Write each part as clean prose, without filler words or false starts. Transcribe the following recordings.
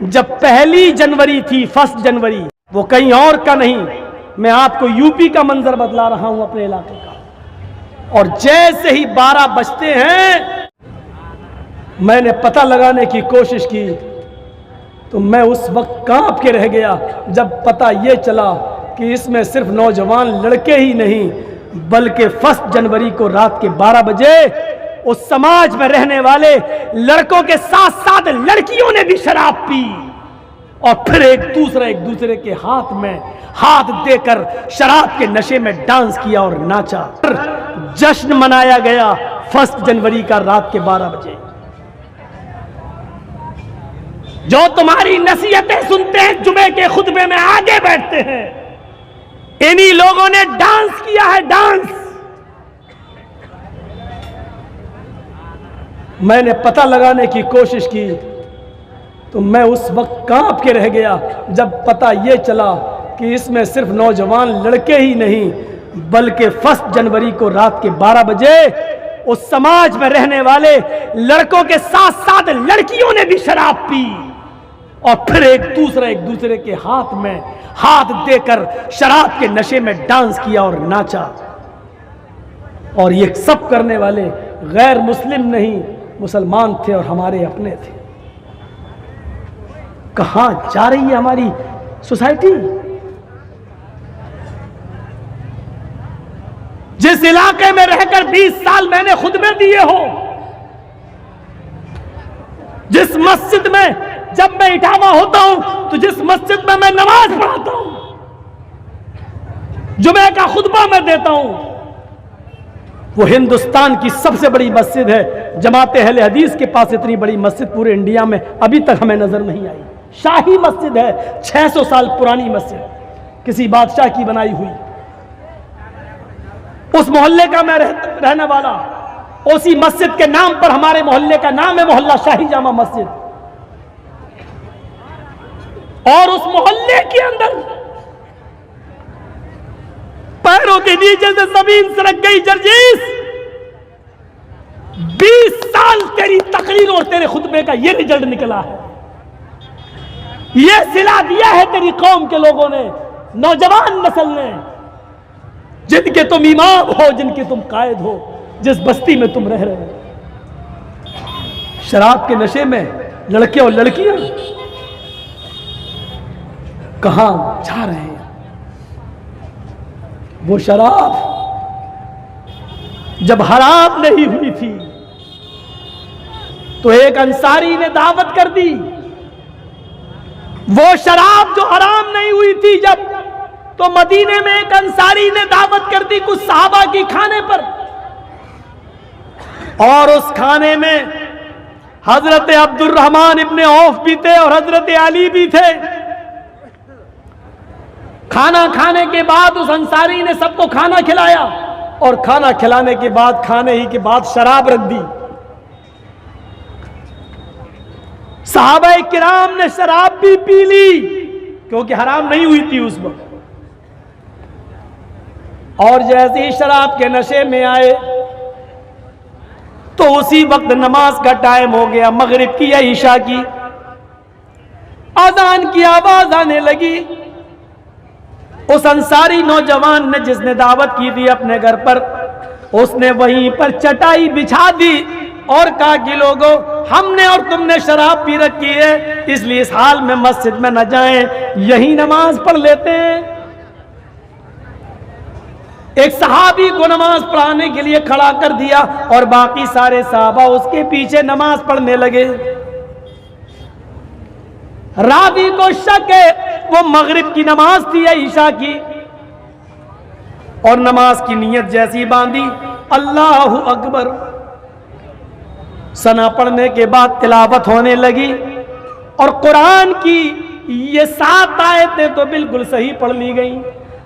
جب 1 جنوری تھی، 1 جنوری، وہ کہیں اور کا نہیں، میں آپ کو یوپی کا منظر بتلا رہا ہوں اپنے علاقے کا، اور جیسے ہی 12 بجتے ہیں میں نے پتہ لگانے کی کوشش کی تو میں اس وقت کانپ کے رہ گیا جب پتہ یہ چلا کہ اس میں صرف نوجوان لڑکے ہی نہیں بلکہ 1 جنوری کو رات کے 12 بجے اس سماج میں رہنے والے لڑکوں کے ساتھ ساتھ لڑکیوں نے بھی شراب پی اور پھر ایک دوسرے کے ہاتھ میں ہاتھ دے کر شراب کے نشے میں ڈانس کیا اور ناچا، جشن منایا گیا 1 جنوری کا رات کے 12 بجے۔ جو تمہاری نصیحتیں سنتے ہیں جمعے کے خطبے میں آگے بیٹھتے ہیں، انہی لوگوں نے ڈانس کیا ہے، ڈانس۔ میں نے پتہ لگانے کی کوشش کی تو میں اس وقت کانپ کے رہ گیا جب پتہ یہ چلا کہ اس میں صرف نوجوان لڑکے ہی نہیں بلکہ 1 جنوری کو رات کے 12 بجے اس سماج میں رہنے والے لڑکوں کے ساتھ ساتھ لڑکیوں نے بھی شراب پی اور پھر ایک دوسرے کے ہاتھ میں ہاتھ دے کر شراب کے نشے میں ڈانس کیا اور ناچا، اور یہ سب کرنے والے غیر مسلم نہیں، مسلمان تھے اور ہمارے اپنے تھے۔ کہاں جا رہی ہے ہماری سوسائٹی؟ جس علاقے میں رہ کر 20 سال میں نے خطبے دیے ہو، جس مسجد میں جب میں اٹھاوا ہوتا ہوں تو جس مسجد میں میں نماز پڑھاتا ہوں، جمعہ کا خطبہ میں دیتا ہوں، وہ ہندوستان کی سب سے بڑی مسجد ہے۔ جماعت اہل حدیث کے پاس اتنی بڑی مسجد پورے انڈیا میں ابھی تک ہمیں نظر نہیں آئی۔ شاہی مسجد ہے، 600 سال پرانی مسجد، کسی بادشاہ کی بنائی ہوئی۔ اس محلے کا میں رہنے والا، اسی مسجد کے نام پر ہمارے محلے کا نام ہے محلہ شاہی جامع مسجد، اور اس محلے کے اندر پیروں کے نیچے سے زمین سرک گئی جرجیس۔ 20 سال تیری تقریر اور تیرے خطبے کا یہ رزلٹ نکلا ہے، یہ صلہ دیا ہے تیری قوم کے لوگوں نے، نوجوان نسل نے، جن کے تم امام ہو، جن کے تم قائد ہو، جس بستی میں تم رہ رہے ہو۔ شراب کے نشے میں لڑکے اور لڑکیاں کہاں جا رہے ہیں؟ وہ شراب جب حرام نہیں ہوئی تھی تو ایک انصاری نے دعوت کر دی، وہ شراب جو حرام نہیں ہوئی تھی جب، تو مدینے میں ایک انصاری نے دعوت کر دی کچھ صحابہ کی کھانے پر، اور اس کھانے میں حضرت عبد الرحمن ابن عوف بھی تھے اور حضرت علی بھی تھے۔ کھانا کھانے کے بعد اس انصاری نے سب کو کھانا کھلایا، اور کھانا کھلانے کے بعد کھانے ہی کے بعد شراب رکھ دی۔ صحابہ کرام نے شراب بھی پی لی کیونکہ حرام نہیں ہوئی تھی اس وقت، اور جیسے ہی شراب کے نشے میں آئے تو اسی وقت نماز کا ٹائم ہو گیا، مغرب کی یا عشاء کی، اذان کی آواز آنے لگی۔ اس انصاری نوجوان نے جس نے دعوت کی تھی اپنے گھر پر، اس نے وہیں پر چٹائی بچھا دی اور کہا کہ لوگوں، ہم نے اور تم نے شراب پی رکھی ہے، اس لیے اس حال میں مسجد میں نہ جائیں، یہی نماز پڑھ لیتے ہیں۔ ایک صحابی کو نماز پڑھانے کے لیے کھڑا کر دیا اور باقی سارے صحابہ اس کے پیچھے نماز پڑھنے لگے۔ راوی کو شک ہے وہ مغرب کی نماز تھی یا عشاء کی، اور نماز کی نیت جیسی باندھی، اللہ اکبر، ثنا پڑھنے کے بعد تلاوت ہونے لگی، اور قرآن کی یہ 7 آیتیں تو بالکل صحیح پڑھ لی گئیں۔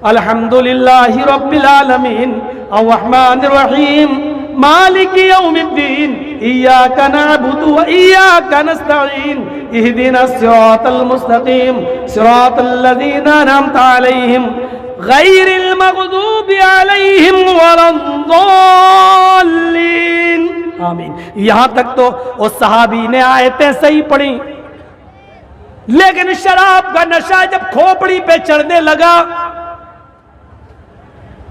الحمدللہ رب العالمین الرحمن الرحیم مالک یوم الدین ایاک نعبد و ایاک نستعین اہدنا الصراط المستقیم صراط الذین انعمت علیہم غیر المغضوب علیہم ولا الضالین، آمین۔ یہاں تک تو اس صحابی نے آیتیں صحیح پڑھی، لیکن شراب کا نشہ جب کھوپڑی پہ چڑھنے لگا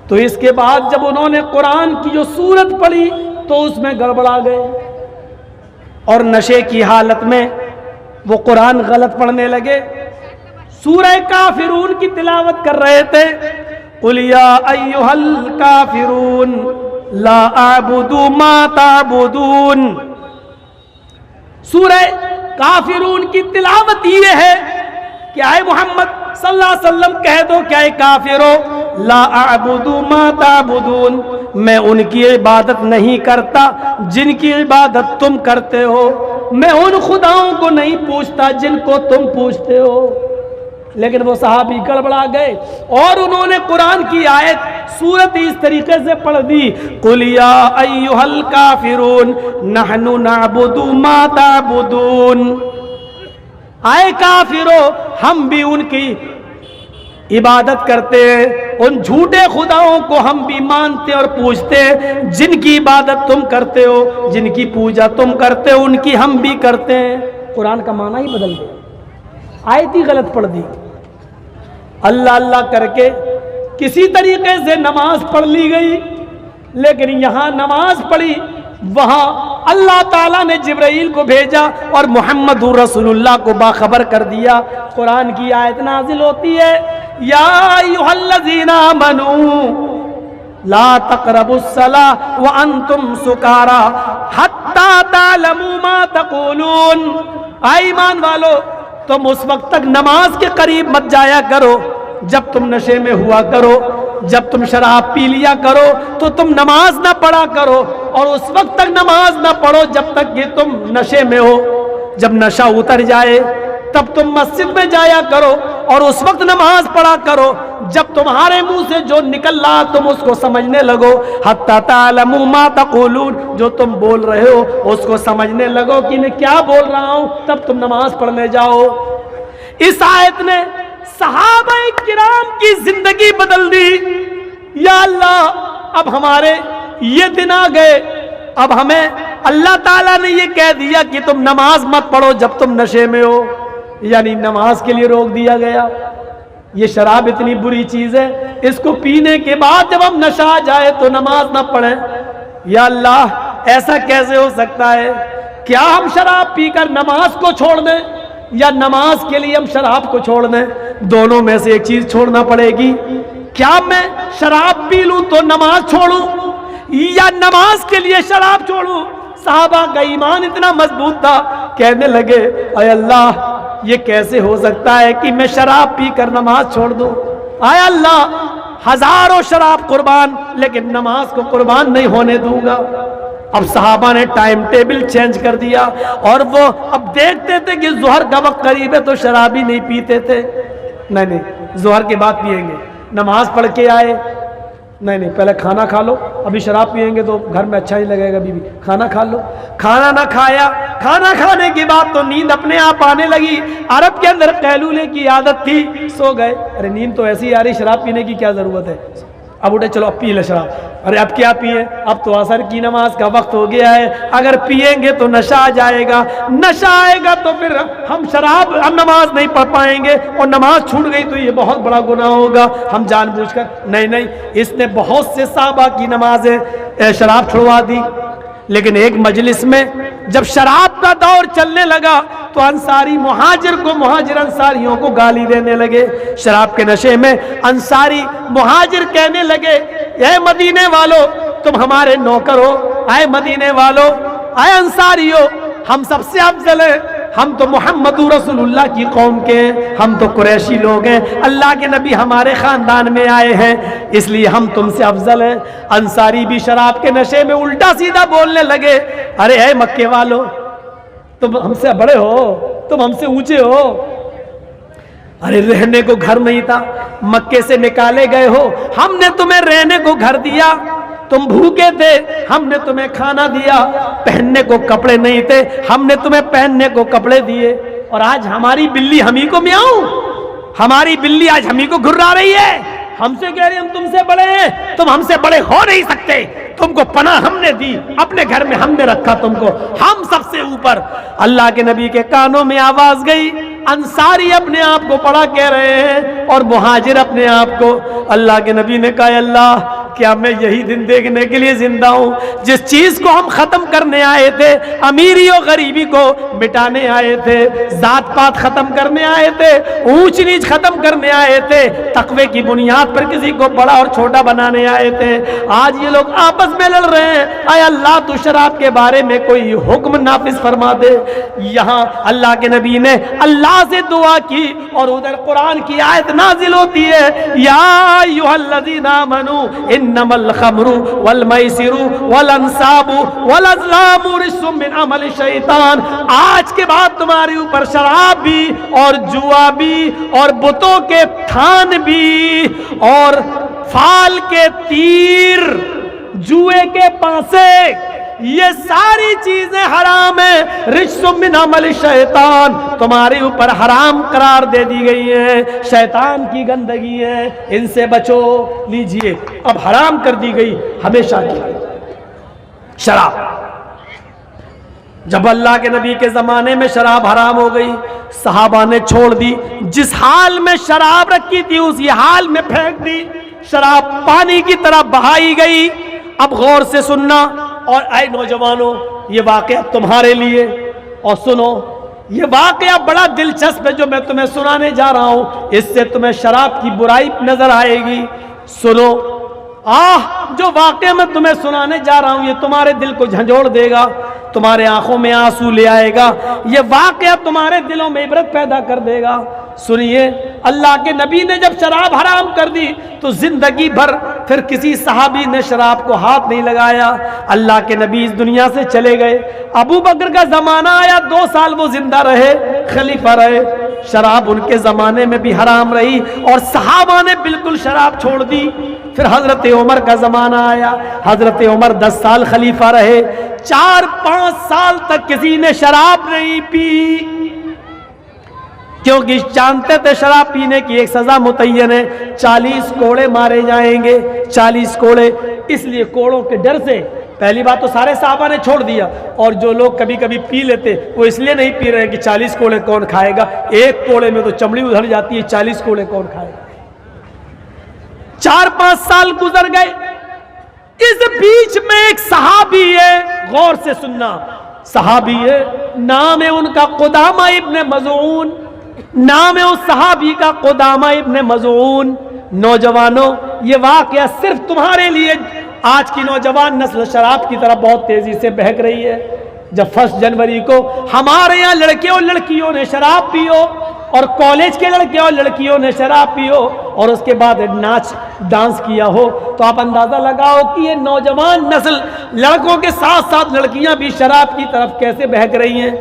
تو اس کے بعد جب انہوں نے قرآن کی جو سورت پڑھی تو اس میں گڑبڑا گئے اور نشے کی حالت میں وہ قرآن غلط پڑھنے لگے. سورہ کافرون کی تلاوت کر رہے تھے. قُلْ يَا أَيُّهَا الْكَافِرُونَ لَا أَعْبُدُ مَا تَعْبُدُونَ. سورہ کافرون کی تلاوت یہ ہے کہ اے محمد صلی اللہ علیہ وسلم کہہ دو کہ اے کافرو لا اعبد ما تعبدون، میں ان کی عبادت نہیں کرتا جن کی عبادت تم کرتے ہو، میں ان خداؤں کو نہیں پوچھتا جن کو تم پوچھتے ہو. لیکن وہ صحابی گڑبڑا گئے اور انہوں نے قرآن کی آیت سورت اس طریقے سے پڑھ دی. قُلْ يَا أَيُّهَا الْكَافِرُونَ نَحْنُ نَعْبُدُ مَا تَعْبُدُونَ. اے کافرو ہم بھی ان کی عبادت کرتے ہیں، ان جھوٹے خداؤں کو ہم بھی مانتے اور پوجتے ہیں جن کی عبادت تم کرتے ہو، جن کی پوجا تم کرتے ہو ان کی ہم بھی کرتے ہیں. قرآن کا معنی ہی بدل دیا، آیت ہی غلط پڑھ دی. اللہ اللہ کر کے کسی طریقے سے نماز پڑھ لی گئی، لیکن یہاں نماز پڑھی وہاں اللہ تعالیٰ نے جبرائیل کو بھیجا اور محمد رسول اللہ کو باخبر کر دیا. قرآن کی آیت نازل ہوتی ہے یا ایھا الذین آمنوا لا تقربوا الصلاۃ وانتم سکارا حتی تعلموا ما تقولون. اے ایمان والو تم اس وقت تک نماز کے قریب مت جایا کرو جب تم نشے میں ہوا کرو. جب تم شراب پی لیا کرو تو تم نماز نہ پڑھا کرو، اور اس وقت تک نماز نہ پڑھو جب تک کہ تم نشے میں ہو. جب نشہ اتر جائے تب تم مسجد میں جایا کرو اور اس وقت نماز پڑھا کرو جب تمہارے منہ سے جو نکل رہا تم اس کو سمجھنے لگو. حتی تعلموا ما تقولون، جو تم بول رہے ہو اس کو سمجھنے لگو کہ میں کیا بول رہا ہوں، تب تم نماز پڑھنے جاؤ. اس آیت نے صحابہ کرام کی زندگی بدل دی. یا اللہ اب ہمارے یہ دن آ گئے، اب ہمیں اللہ تعالیٰ نے یہ کہہ دیا کہ تم نماز مت پڑھو جب تم نشے میں ہو، یعنی نماز کے لیے روک دیا گیا. یہ شراب اتنی بری چیز ہے، اس کو پینے کے بعد جب ہم نشہ آ جائے تو نماز نہ پڑھیں. یا اللہ ایسا کیسے ہو سکتا ہے؟ کیا ہم شراب پی کر نماز کو چھوڑ دیں یا نماز کے لیے ہم شراب کو چھوڑ دیں؟ دونوں میں سے ایک چیز چھوڑنا پڑے گی. کیا میں شراب پی لوں تو نماز چھوڑوں یا نماز کے لیے شراب چھوڑوں؟ صحابہ کا ایمان اتنا مضبوط تھا، کہنے لگے اے اللہ یہ کیسے ہو سکتا ہے کہ میں شراب پی کر نماز چھوڑ دوں؟ اے اللہ ہزاروں شراب قربان لیکن نماز کو قربان نہیں ہونے دوں گا. اب صحابہ نے ٹائم ٹیبل چینج کر دیا اور وہ اب دیکھتے تھے کہ ظہر کا وقت قریب ہے تو شراب ہی نہیں پیتے تھے. نہیں ظہر کے بعد پیئیں گے. نماز پڑھ کے آئے، نہیں پہلے کھانا کھا لو، ابھی شراب پیئیں گے تو گھر میں اچھا نہیں لگے گا. بیوی کھانا کھا لو، کھانا نہ کھایا. کھانا کھانے کے بعد تو نیند اپنے آپ آنے لگی. عرب کے اندر قیلولے کی عادت تھی، سو گئے. ارے نیند تو ایسی آ رہی، شراب پینے کی کیا ضرورت ہے؟ اب اٹھے چلو اب پی لے شراب. ارے اب کیا پیئیں، اب تو عصر کی نماز کا وقت ہو گیا ہے، اگر پیئیں گے تو نشہ آ جائے گا، نشہ آئے گا تو پھر ہم نماز نہیں پڑھ پائیں گے اور نماز چھوٹ گئی تو یہ بہت بڑا گناہ ہوگا. ہم جان بوجھ کر نہیں اس نے بہت سے صحابہ کی نمازیں شراب چھڑوا دی. لیکن ایک مجلس میں جب شراب کا دور چلنے لگا تو انصاری مہاجر کو مہاجر انصاریوں کو گالی دینے لگے. شراب کے نشے میں انصاری مہاجر کہنے لگے اے مدینے والو تم ہمارے نوکر ہو، اے مدینے والو، اے انصاریو ہم سب سے افضل ہیں، ہم تو محمد رسول اللہ کی قوم کے ہیں، ہم تو قریشی لوگ ہیں، اللہ کے نبی ہمارے خاندان میں آئے ہیں اس لیے ہم تم سے افضل ہیں. انصاری بھی شراب کے نشے میں الٹا سیدھا بولنے لگے ارے اے مکے والو تم ہم سے بڑے ہو، تم ہم سے اونچے ہو، ارے رہنے کو گھر نہیں تھا، مکے سے نکالے گئے ہو، ہم نے تمہیں رہنے کو گھر دیا، تم بھوکے تھے ہم نے تمہیں کھانا دیا، پہننے کو کپڑے نہیں تھے ہم نے تمہیں پہننے کو کپڑے دیے، اور آج ہماری بلی ہمیں کو میاؤں، ہماری بلی آج ہمیں کو گھرا رہی ہے، ہم سے کہہ رہے ہم تم سے بڑے ہیں، تم ہم سے بڑے ہو نہیں سکتے، تم کو پناہ ہم نے دی، اپنے گھر میں ہم نے رکھا تم کو، ہم سب سے اوپر. اللہ کے نبی کے کانوں میں آواز گئی انصاری اپنے آپ کو بڑا کہہ رہے ہیں اور مہاجر اپنے آپ کو. اللہ کے نبی نے کہا اللہ کیا میں یہی دن دیکھنے کے لیے زندہ ہوں جس چیز کو ہم ختم کرنے آئے تھے, امیری و غریبی کو مٹانے آئے تھے, ذات پات ختم کرنے آئے تھے, اونچ نیچ ختم کرنے آئے تھے, تقوی کی بنیاد پر کسی کو بڑا اور چھوٹا بنانے آئے تھے. آج یہ لوگ آپس میں لڑ رہے ہیں, اے اللہ تو شراب کے بارے میں کوئی حکم نافذ فرما دے. یہاں اللہ کے نبی نے اللہ سے دعا کی اور ادھر قرآن کی آیت نازل ہوتی ہے, یا ایھا الذین آمنوا انما الخمر والمیسر والانصاب والازلام رجس من عمل الشیطان. آج کے بعد تمہارے اوپر شراب بھی اور جوا بھی اور بتوں کے تھان بھی اور فال کے تیر, جوئے کے پانسے, یہ ساری چیزیں حرام ہیں. رجس من عمل الشیطان, تمہارے اوپر حرام قرار دے دی گئی ہیں, شیطان کی گندگی ہے, ان سے بچو. لیجئے اب حرام کر دی گئی ہمیشہ کی شراب. جب اللہ کے نبی کے زمانے میں شراب حرام ہو گئی, صحابہ نے چھوڑ دی. جس حال میں شراب رکھی تھی اسی حال میں پھینک دی. شراب پانی کی طرح بہائی گئی. اب غور سے سننا, اور اے نوجوانوں یہ واقعہ تمہارے لیے, اور سنو یہ واقعہ بڑا دلچسپ ہے جو میں تمہیں سنانے جا رہا ہوں, اس سے تمہیں شراب کی برائی نظر آئے گی. سنو, جو واقعہ میں تمہیں سنانے جا رہا ہوں یہ تمہارے دل کو جھنجھوڑ دے گا, تمہارے آنکھوں میں آنسو لے آئے گا, یہ واقعہ تمہارے دلوں میں عبرت پیدا کر دے گا. سنیے, اللہ کے نبی نے جب شراب حرام کر دی تو زندگی بھر پھر کسی صحابی نے شراب کو ہاتھ نہیں لگایا. اللہ کے نبی اس دنیا سے چلے گئے. ابو بکر کا زمانہ آیا, 2 سال وہ زندہ رہے, خلیفہ رہے. شراب ان کے زمانے میں بھی حرام رہی اور صحابہ نے بالکل شراب چھوڑ دی. پھر حضرت عمر کا زمانہ آیا, حضرت عمر 10 سال خلیفہ رہے. 4-5 سال تک کسی نے شراب نہیں پی, کیونکہ جانتے تھے شراب پینے کی ایک سزا متعین ہے, 40 کوڑے مارے جائیں گے. 40 کوڑے, اس لیے کوڑوں کے ڈر سے پہلی بات تو سارے صحابہ نے چھوڑ دیا, اور جو لوگ کبھی کبھی پی لیتے وہ اس لیے نہیں پی رہے کہ 40 کوڑے کون کھائے گا, ایک کوڑے میں تو چمڑی ادھر جاتی ہے, 40 کوڑے کون کھائے گا. 4-5 سال گزر گئے. اس بیچ میں ایک صحابی ہے, غور سے سننا, صحابی ہے, نام ہے ان کا قدامہ ابن مظعون. نام ہے اس صحابی کا قدامہ ابن مظعون. نوجوانوں یہ واقعہ صرف تمہارے لیے, آج کی نوجوان نسل شراب کی طرف بہت تیزی سے بہک رہی ہے. جب 1 جنوری کو ہمارے یہاں لڑکے اور لڑکیوں نے شراب پیو, اور کالج کے لڑکے اور لڑکیوں نے شراب پیو, اور اس کے بعد ناچ ڈانس کیا ہو, تو آپ اندازہ لگاؤ کہ یہ نوجوان نسل لڑکوں کے ساتھ ساتھ لڑکیاں بھی شراب کی طرف کیسے بہک رہی ہیں.